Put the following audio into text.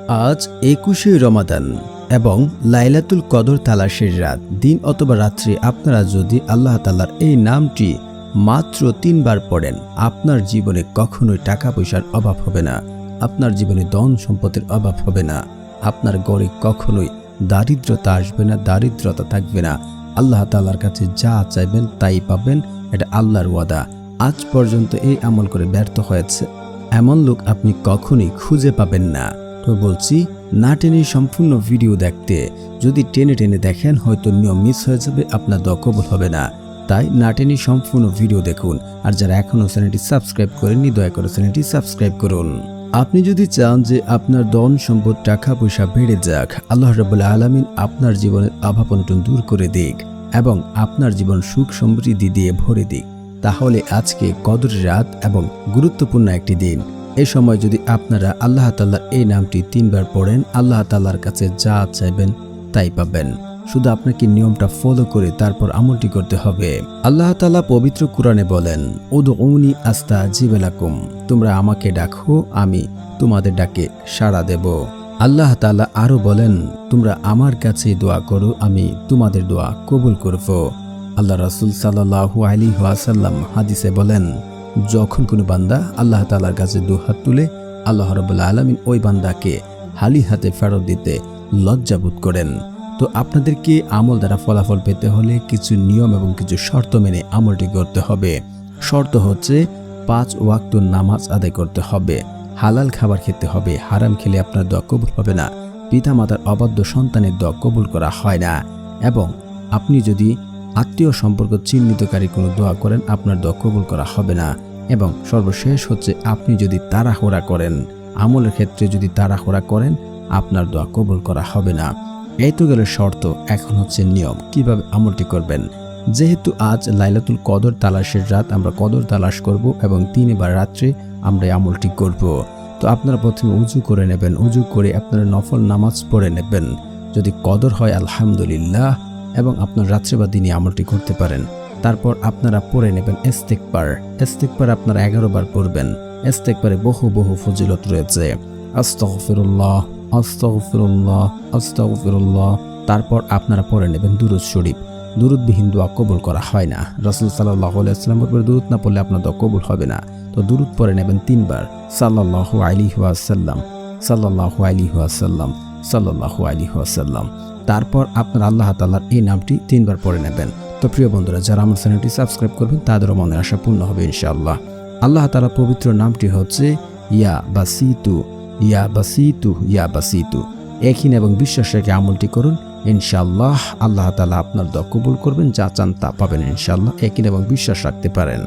আজ ২১শে রমাদান এবং লাইলাতুল কদর তালাশের রাত। দিন অথবা রাত্রি আপনারা যদি আল্লাহ তাআলার এই নামটি মাত্র ৩ বার পড়েন, আপনার জীবনে কখনোই টাকা পয়সার অভাব হবে না, আপনার জীবনে ধন সম্পদের অভাব হবে না, আপনার ঘরে কখনোই দারিদ্রতা আসবে না, দারিদ্রতা থাকবে না। আল্লাহ তাআলার কাছে যা চাইবেন তাই পাবেন, এটা আল্লাহর ওয়াদা। আজ পর্যন্ত এই আমল করে ব্যর্থ হয়েছে এমন লোক আপনি কখনোই খুঁজে পাবেন না। তো বলছি, না টেনে সম্পূর্ণ ভিডিও দেখতে। যদি টেনে টেনে দেখেন হয়তো নিয়ম মিস হয়ে যাবে, আপনার দোয়া কবুল হবে না। তাই না টেনে সম্পূর্ণ ভিডিও দেখুন। আর যারা এখনও চ্যানেলটি সাবস্ক্রাইব করেননি, দয়া করে চ্যানেলটি সাবস্ক্রাইব করুন। আপনি যদি চান যে আপনার ধন সম্পদ টাকা পয়সা বেড়ে যাক, আল্লাহ রাব্বুল আলামিন আপনার জীবনের অভাব অনটন দূর করে দিক এবং আপনার জীবন সুখ সমৃদ্ধি দিয়ে ভরে দিক, তাহলে আজকে কদরের রাত এবং গুরুত্বপূর্ণ একটি দিন। এই সময় যদি আপনারা আল্লাহ তাআলার এই নামটি ৩ বার পড়েন, আল্লাহ তাআলার কাছে যা চাইবেন তাই পাবেন। শুধু আপনাকে নিয়মটা ফলো করে তারপর আমলটি করতে হবে। আল্লাহ তাআলা পবিত্র কুরআনে বলেন, উদউনি আস্তাজিব লাকুম, তোমরা আমাকে ডাকো, আমি তোমাদের ডাকে সাড়া দেব। আল্লাহ তাআলা আরো বলেন, তোমরা আমার কাছে দোয়া করো, আমি তোমাদের দোয়া কবুল করব। আল্লাহ রাসূল সাল্লাল্লাহু আলাইহি ওয়াসাল্লাম হাদিসে বলেন, যখন কোনো বান্দা আল্লাহ তাআলার কাছে দুহাত তুলে, আল্লাহ রাব্বুল আলামিন ওই বান্দাকে খালি হাতে ফেরত দিতে লজ্জাবোধ করেন। তো আপনাদেরকে আমল দ্বারা ফলাফল পেতে হলে কিছু নিয়ম এবং কিছু শর্ত মেনে আমলটি করতে হবে। শর্ত হচ্ছে 5 ওয়াক্ত নামাজ আদায় করতে হবে, হালাল খাবার খেতে হবে, হারাম খেলে আপনার দোয়া কবুল হবে না, পিতামাতার অবাধ্য সন্তানের দোয়া কবুল করা হয় না, এবং আপনি যদি আত্মীয় সম্পর্ক চিহ্নিতকারী কোনো দোয়া করেন আপনার দোয়া কবুল করা হবে না, এবং সর্বশেষ হচ্ছে আপনি যদি তাড়াহুড়া করেন, আমলের ক্ষেত্রে যদি তাড়াহুড়া করেন আপনার দোয়া কবুল করা হবে না। এই তো গেল শর্ত। এখন হচ্ছে নিয়ম, কিভাবে আমলটি করবেন। যেহেতু আজ লাইলাতুল কদর তালাশের রাত, আমরা কদর তালাশ করব এবং 3 বার রাত্রে আমরা আমলটি করব। তো আপনারা প্রথমে উজু করে নেবেন, উজু করে আপনারা নফল নামাজ পড়ে নেবেন। যদি কদর হয় আলহামদুলিল্লাহ, এবং আপনার রাত্রে বা দিনে আমলটি করতে পারেন। তারপর আপনারা পড়ে নেবেন ইস্তিগফার। ইস্তিগফার আপনারা 11 বার পড়বেন। ইস্তিগফারে বহু বহু ফজিলত রয়েছে। আস্তাগফিরুল্লাহ, আস্তাগফিরুল্লাহ, আস্তাগফিরুল্লাহ। তারপর আপনারা পড়ে নেবেন দুরূদ শরীফ। দুরূদবিহীন দোয়া কবুল করা হয় না। রাসূল সাল্লাল্লাহু আলাইহি ওয়াসাল্লামের উপর দুরূদ না পড়লে আপনার দোয়া কবুল হবে না। তো দুরূদ পড়ে নেবেন 3 বার, সাল্লাল্লাহু আলাইহি ওয়াসাল্লাম, সাল্লাল্লাহু আলাইহি ওয়াসাল্লাম, সাল্লাল্লাহু আলাইহি ওয়াসাল্লাম। তারপর আপনার আল্লাহ তাআলার এই নামটি 3 বার পড়ে নেবেন। তো প্রিয় বন্ধুরা, যারা আমার চ্যানেলটি সাবস্ক্রাইব করবেন তাদেরও মনের আশা পূর্ণ হবে ইনশাআল্লাহ। আল্লাহ তাআলার পবিত্র নামটি হচ্ছে ইয়া বাসিতু, ইয়া বাসিতু, ইয়া বাসিতু। একই এবং বিশ্বাস রেখে আমলটি করুন, ইনশাআল্লাহ আল্লাহ তাআলা আপনার দোয়া কবুল করবেন, যা চান তা পাবেন ইনশাআল্লাহ। একই এবং বিশ্বাস রাখতে পারেন।